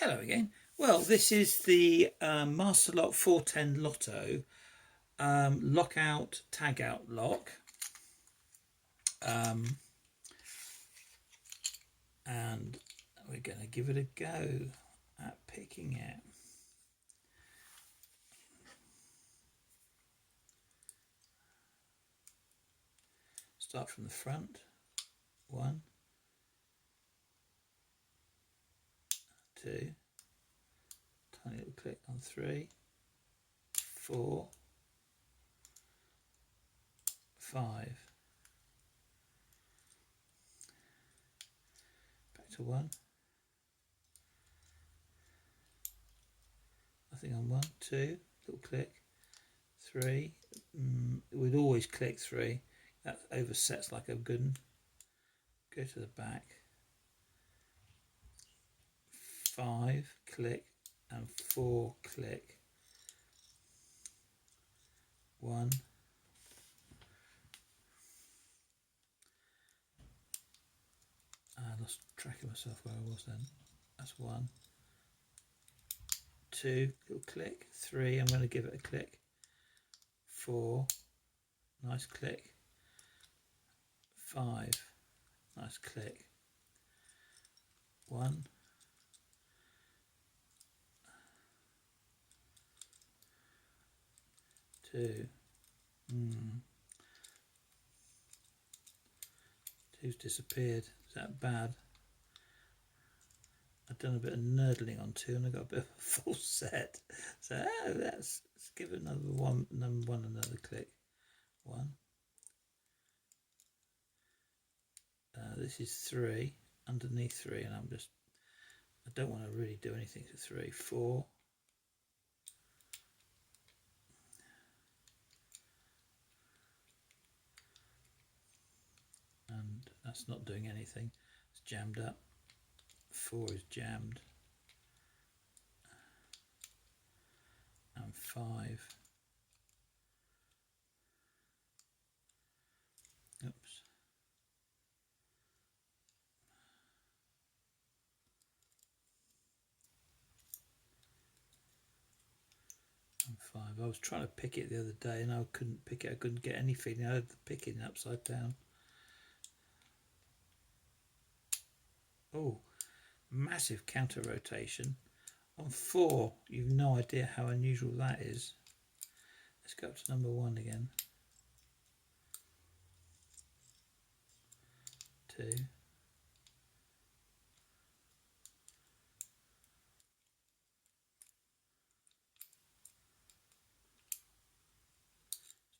Hello again. Well, this is the Master Lock 410 Lotto lockout tag out lock, and we're going to give it a go at picking it. Start from the front. 1, 2, tiny little click on 3, 4, 5, back to 1, nothing on 1, 2, little click, 3, we'd always click 3, that oversets like a good one. Go to the back, 5, click, and 4, click, 1, I lost track of myself where I was then, that's 1, 2, little click, 3, I'm going to give it a click, 4, nice click, 5, nice click, 1, 2, 2's disappeared. Is that bad? I've done a bit of nerdling on 2 and I got a bit of a full set. So let's give it another another click. 1. This is 3, underneath 3, and I don't want to really do anything to 3. 4. And that's not doing anything. It's jammed up. 4 is jammed. And 5. Oops. And 5. I was trying to pick it the other day and I couldn't pick it. I couldn't get any feeling. I had the picking upside down. Oh, massive counter rotation. On 4, you've no idea how unusual that is. Let's go up to number 1 again. 2.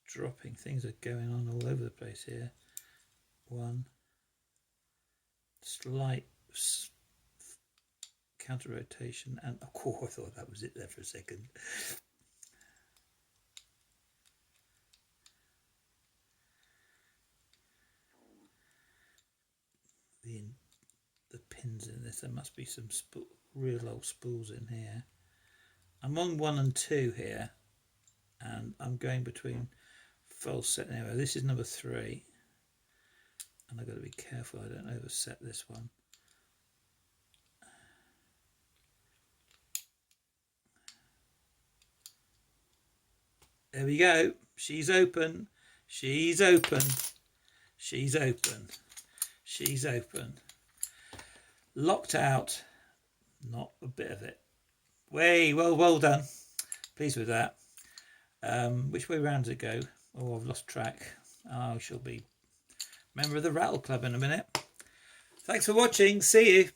Dropping, things are going on all over the place here. 1. Slight counter rotation, and oh, I thought that was it there for a second. The pins in this, there must be some real old spools in here. I'm on 1 and 2 here, and I'm going between false set and error. This is number 3, and I've got to be careful I don't overset this one. There we go. She's open. She's open. She's open. She's open. Locked out. Not a bit of it. Well done. Pleased with that. Which way round does it go? Oh, I've lost track. I shall be member of the Rattle Club in a minute. Thanks for watching. See you.